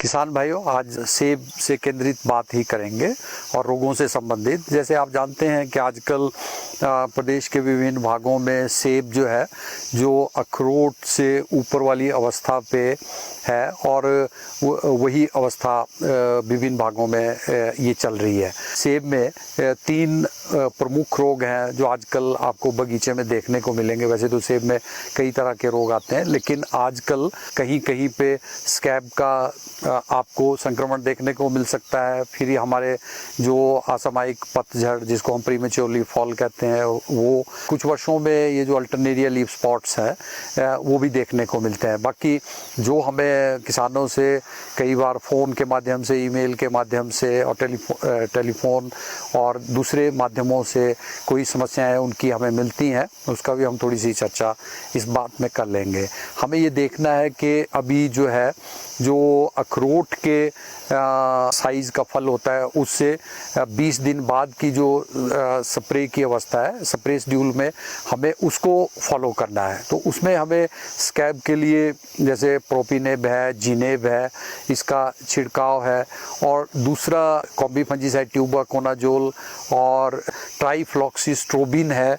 किसान भाइयों, आज सेब से केंद्रित बात ही करेंगे और रोगों से संबंधित। जैसे आप जानते हैं कि आजकल प्रदेश के विभिन्न भागों में सेब जो है, जो अखरोट से ऊपर वाली अवस्था पे है और वही अवस्था विभिन्न भागों में ये चल रही है। सेब में 3 प्रमुख रोग हैं जो आजकल आपको बगीचे में देखने को मिलेंगे। वैसे तो सेब में कई तरह के रोग आते हैं, लेकिन आजकल कहीं कहीं पे स्कैब का आपको संक्रमण देखने को मिल सकता है। फिर हमारे जो असामयिक पतझड़, जिसको हम प्रीमेच्योर लीफ फॉल कहते हैं, वो कुछ वर्षों में ये जो अल्टरनेरिया लीफ स्पॉट्स हैं वो भी देखने को मिलते हैं। बाकी जो हमें किसानों से कई बार फ़ोन के माध्यम से, ईमेल के माध्यम से और टेलीफोन और दूसरे माध्यमों से कोई समस्याएं उनकी हमें मिलती हैं, उसका भी हम थोड़ी सी चर्चा इस बात में कर लेंगे। हमें ये देखना है कि अभी जो है, जो अखरोट के साइज़ का फल होता है, उससे 20 दिन बाद की जो स्प्रे की अवस्था है, स्प्रे शेड्यूल में हमें उसको फॉलो करना है। तो उसमें हमें स्कैब के लिए जैसे प्रोपिनेब है, जिनेब है, इसका छिड़काव है, और दूसरा कॉम्बी फंजीसाइड ट्यूबाकोनाजोल और ट्राइफ्लॉक्सीस्ट्रोबिन है,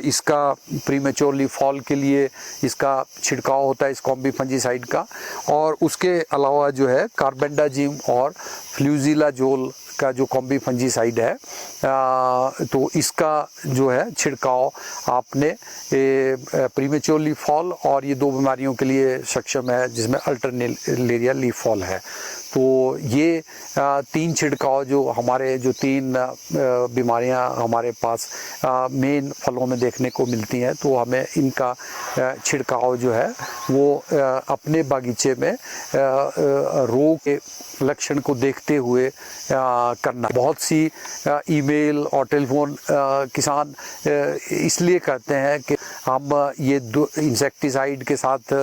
इसका प्रीमेच्योर लीफ फॉल के लिए इसका छिड़काव होता है, इस कॉम्बी फंजीसाइड का। और उसके अलावा जो है कार्बेंडाजिम और फ्लूजिलाजोल का जो कॉम्बी फंजीसाइड है, तो इसका जो है छिड़काव आपने प्रीमेच्योर लीफ फॉल और ये 2 बीमारियों के लिए सक्षम है, जिसमें अल्टरनेरिया लीफ फॉल है। तो ये 3 छिड़काव जो हमारे, जो 3 बीमारियां हमारे पास मेन फलों में देखने को मिलती हैं, तो हमें इनका छिड़काव जो है वो अपने बागीचे में रोग के लक्षण को देखते हुए करना। बहुत सी ईमेल और टेलीफोन किसान इसलिए करते हैं कि हम ये इंसेक्टिसाइड के साथ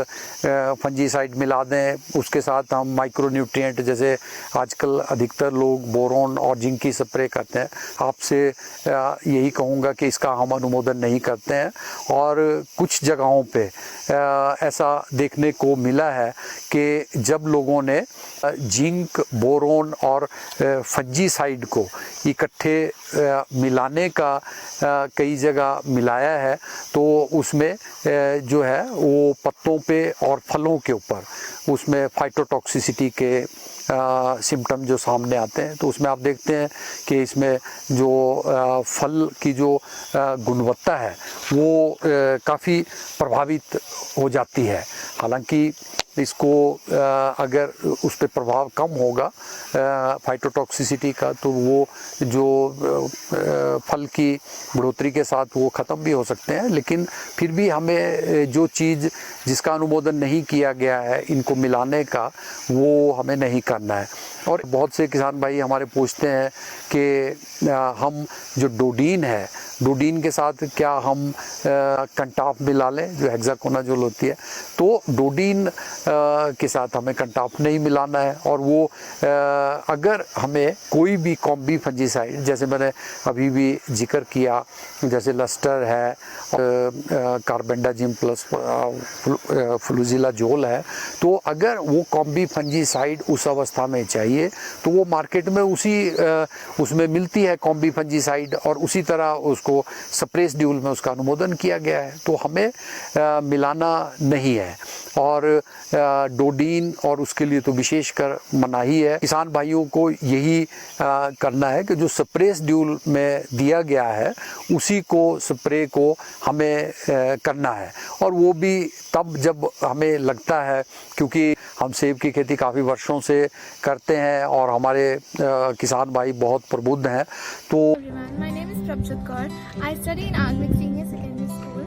फंजीसाइड मिला दें, उसके साथ हम माइक्रोन्यूट्रिएंट, जैसे आजकल अधिकतर लोग बोरोन और जिंक की स्प्रे करते हैं। आपसे यही कहूँगा कि इसका हम अनुमोदन नहीं करते हैं। और कुछ जगहों पे ऐसा देखने को मिला है कि जब लोगों ने जिंक, बोरोन और फंजीसाइड को इकट्ठे मिलाने का कई जगह मिलाया है, तो उसमें जो है वो पत्तों पे और फलों के ऊपर उसमें फाइटोटॉक्सिसिटी के सिम्टम जो सामने आते हैं। तो उसमें आप देखते हैं कि इसमें जो फल की जो गुणवत्ता है वो काफ़ी प्रभावित हो जाती है। हालांकि इसको अगर उस पर प्रभाव कम होगा फाइटोटॉक्सिसिटी का, तो वो जो फल की बढ़ोतरी के साथ वो ख़त्म भी हो सकते हैं। लेकिन फिर भी हमें जो चीज़ जिसका अनुमोदन नहीं किया गया है इनको मिलाने का, वो हमें नहीं करना है। और बहुत से किसान भाई हमारे पूछते हैं कि हम जो डोडीन है, डोडीन के साथ क्या हम कंटाफ मिला लें, जो हेक्साकोनाजोल होती है। तो डोडीन के साथ हमें कंटाफ नहीं मिलाना है। और वो अगर हमें कोई भी कॉम्बी फंजीसाइड, जैसे मैंने अभी भी जिक्र किया, जैसे लस्टर है, कार्बेंडाजिम प्लस फ्लूजिलाजोल है, तो अगर वो कॉम्बी फंजीसाइड उस अवस्था में चाहिए तो वो मार्केट में उसमें मिलती है कॉम्बी फंजीसाइड, और उसी तरह उसको स्प्रे शेड्यूल में उसका अनुमोदन किया गया है। तो हमें मिलाना नहीं है। और डोडीन और उसके लिए तो विशेषकर मनाही है। किसान भाइयों को यही करना है कि जो स्प्रे शेड्यूल में दिया गया है उसी को, स्प्रे को हमें करना है। और वो भी तब जब हमें लगता है, क्योंकि हम सेब की खेती काफ़ी वर्षों से करते हैं और हमारे किसान भाई बहुत प्रबुद्ध हैं। तो My name is Prabjot Kaur. I study in Agnik Senior Secondary School.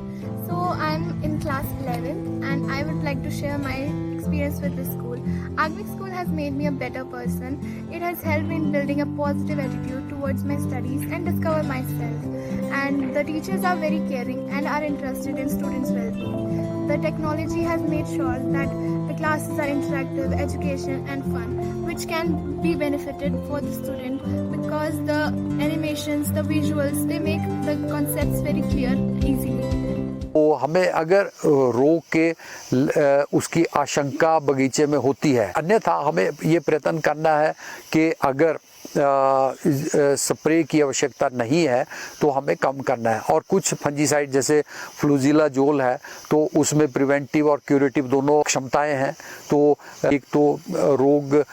So I'm in class 11 and I would like to share my experience with this school. Agnik School has made me a better person. It has helped me in building a positive attitude towards my studies and discover myself. And the teachers are very caring and are interested in students' well-being. The technology has made sure that the classes are interactive, education and fun, which can be benefited for the student because the animations, the visuals, they make the concepts very clear easily. तो हमें अगर रोग के उसकी आशंका बगीचे में होती है, अन्यथा हमें ये प्रयत्न करना है कि अगर स्प्रे की आवश्यकता नहीं है तो हमें कम करना है। और कुछ फंजीसाइड जैसे फ्लूजिलाजोल है तो उसमें प्रिवेंटिव और क्यूरेटिव दोनों क्षमताएं हैं। तो एक तो रोग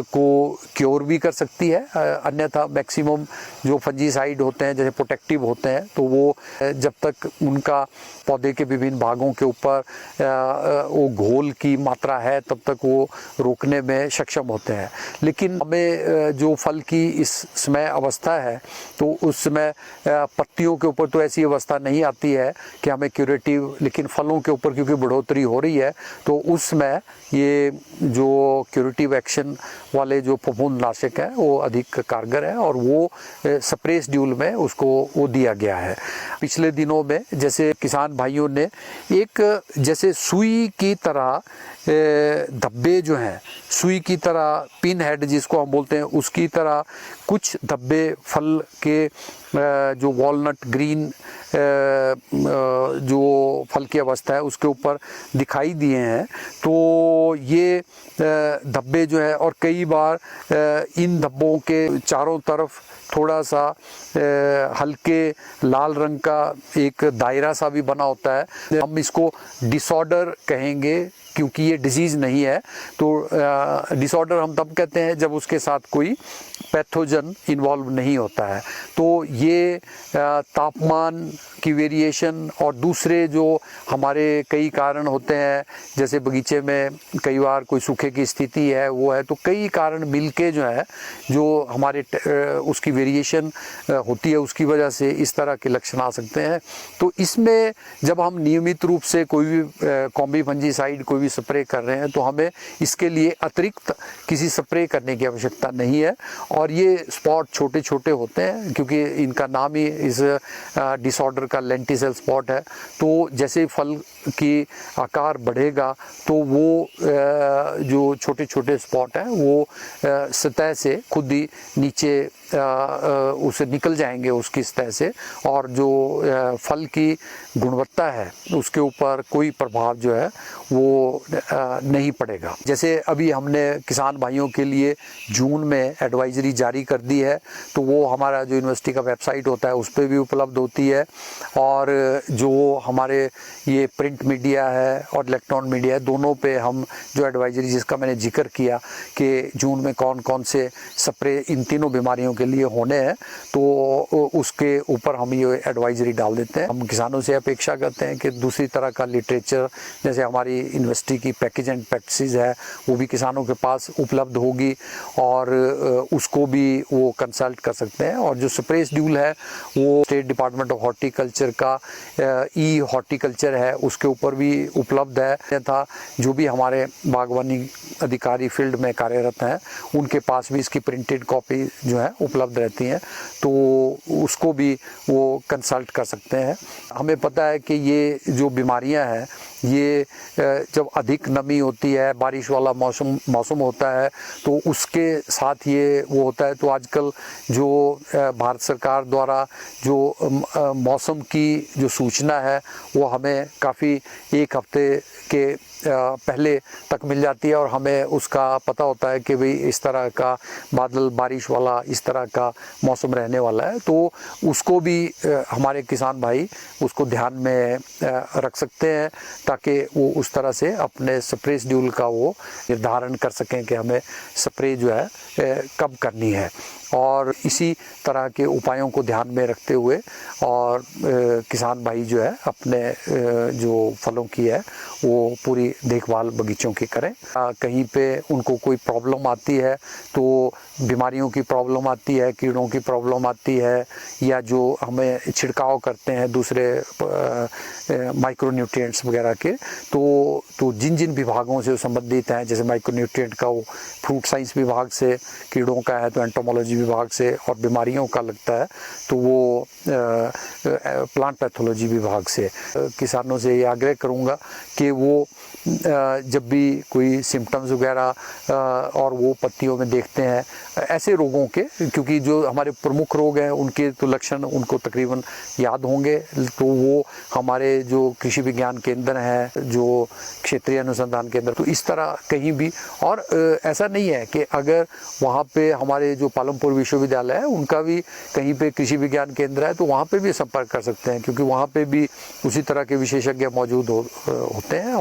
को क्योर भी कर सकती है, अन्यथा मैक्सिमम जो फंजीसाइड होते हैं जैसे प्रोटेक्टिव होते हैं तो वो जब तक उनका पौधे के विभिन्न भागों के ऊपर वो घोल की मात्रा है तब तक वो रोकने में सक्षम होते हैं। लेकिन हमें जो फल की इस समय अवस्था है तो उस समय पत्तियों के ऊपर तो ऐसी अवस्था नहीं आती है कि हमें क्यूरेटिव, लेकिन फलों के ऊपर क्योंकि बढ़ोतरी हो रही है तो उस समय ये जो क्यूरेटिव एक्शन वाले जो फफूंदनाशक हैं वो अधिक कारगर है और वो स्प्रे शेड्यूल में उसको वो दिया गया है। पिछले दिनों में जैसे किसान भाइयों ने एक जैसे सुई की तरह धब्बे जो हैं, सुई की तरह पिन हेड जिसको हम बोलते हैं उसकी तरह कुछ धब्बे फल के जो वॉलनट ग्रीन जो फल की अवस्था है उसके ऊपर दिखाई दिए हैं। तो ये धब्बे जो है, और कई बार इन धब्बों के चारों तरफ थोड़ा सा हल्के लाल रंग का एक दायरा सा भी बना होता है। हम इसको डिसऑर्डर कहेंगे क्योंकि ये डिजीज़ नहीं है। तो डिसऑर्डर हम तब कहते हैं जब उसके साथ कोई पैथोजन इन्वॉल्व नहीं होता है। तो ये तापमान की वेरिएशन और दूसरे जो हमारे कई कारण होते हैं, जैसे बगीचे में कई बार कोई सूखे की स्थिति है वो है, तो कई कारण मिलके जो है जो हमारे उसकी वेरिएशन होती है उसकी वजह से इस तरह के लक्षण आ सकते हैं। तो इसमें जब हम नियमित रूप से कोई भी कॉम्बी फंजीसाइड कोई भी स्प्रे कर रहे हैं तो हमें इसके लिए अतिरिक्त किसी स्प्रे करने की आवश्यकता नहीं है। और ये स्पॉट छोटे छोटे होते हैं क्योंकि इनका नाम ही इस डिसऑर्डर का लेंटिसेल स्पॉट है। तो जैसे फल की आकार बढ़ेगा तो वो जो छोटे छोटे स्पॉट हैं वो सतह से खुद ही नीचे उसे निकल जाएंगे उसकी सतह से, और जो फल की गुणवत्ता है उसके ऊपर कोई प्रभाव जो है वो नहीं पड़ेगा। जैसे अभी हमने किसान भाइयों के लिए जून में एडवाइजरी जारी कर दी है, तो वो हमारा जो यूनिवर्सिटी का वेबसाइट होता है उस पर भी उपलब्ध होती है। और जो हमारे ये प्रिंट मीडिया है और इलेक्ट्रॉनिक मीडिया है, दोनों पे हम जो एडवाइजरी जिसका मैंने जिक्र किया कि जून में कौन कौन से स्प्रे इन तीनों बीमारियों के लिए होने हैं, तो उसके ऊपर हम ये एडवाइजरी डाल देते हैं। हम किसानों से अपेक्षा करते हैं कि दूसरी तरह का लिटरेचर जैसे हमारी यूनिवर्सिटी की पैकेज एंड प्रैक्टिसेस है वो भी किसानों के पास उपलब्ध होगी और उसको भी वो कंसल्ट कर सकते हैं। और जो स्प्रे शेड्यूल है वो स्टेट डिपार्टमेंट ऑफ हॉर्टिकल्चर का ई हॉर्टिकल्चर है उसके ऊपर भी उपलब्ध है था। जो भी हमारे बागवानी अधिकारी फील्ड में कार्यरत हैं उनके पास भी इसकी प्रिंटेड कॉपी जो है उपलब्ध रहती हैं, तो उसको भी वो कंसल्ट कर सकते हैं। हमें पता है कि ये जो बीमारियां हैं ये जब अधिक नमी होती है, बारिश वाला मौसम होता है तो उसके साथ ये वो होता है। तो आजकल जो भारत सरकार द्वारा जो मौसम की जो सूचना है वो हमें काफ़ी एक हफ्ते के पहले तक मिल जाती है और हमें उसका पता होता है कि भाई इस तरह का बादल बारिश वाला इस तरह का मौसम रहने वाला है। तो उसको भी हमारे किसान भाई उसको ध्यान में रख सकते हैं ताकि वो उस तरह से अपने स्प्रे शेड्यूल का वो निर्धारण कर सकें कि हमें स्प्रे जो है कब करनी है। और इसी तरह के उपायों को ध्यान में रखते हुए और किसान भाई जो है अपने जो फलों की है वो पूरी देखभाल बगीचों की करें। कहीं पे उनको कोई प्रॉब्लम आती है तो बीमारियों की प्रॉब्लम आती है, कीड़ों की प्रॉब्लम आती है, या जो हमें छिड़काव करते हैं दूसरे माइक्रोन्यूट्रिएंट्स वगैरह के, तो जिन जिन विभागों से संबंधित हैं, जैसे माइक्रोन्यूट्रिएंट का वो फ्रूट साइंस विभाग से कीड़ों का है तो एंटोमोलॉजी विभाग से और बीमारियों का लगता है तो वो प्लांट पैथोलॉजी विभाग से। किसानों से ये आग्रह करूँगा कि वो जब भी कोई सिम्टम्स वगैरह और वो पत्तियों में देखते हैं ऐसे रोगों के, क्योंकि जो हमारे प्रमुख रोग हैं उनके तो लक्षण उनको तकरीबन याद होंगे, तो वो हमारे जो कृषि विज्ञान केंद्र हैं, जो क्षेत्रीय अनुसंधान केंद्र, तो इस तरह कहीं भी। और ऐसा नहीं है कि अगर वहाँ पे हमारे जो पालमपुर विश्वविद्यालय है उनका भी कहीं पे कृषि विज्ञान केंद्र है तो वहाँ पे भी संपर्क कर सकते हैं, क्योंकि वहाँ पे भी उसी तरह के विशेषज्ञ मौजूद होते हैं।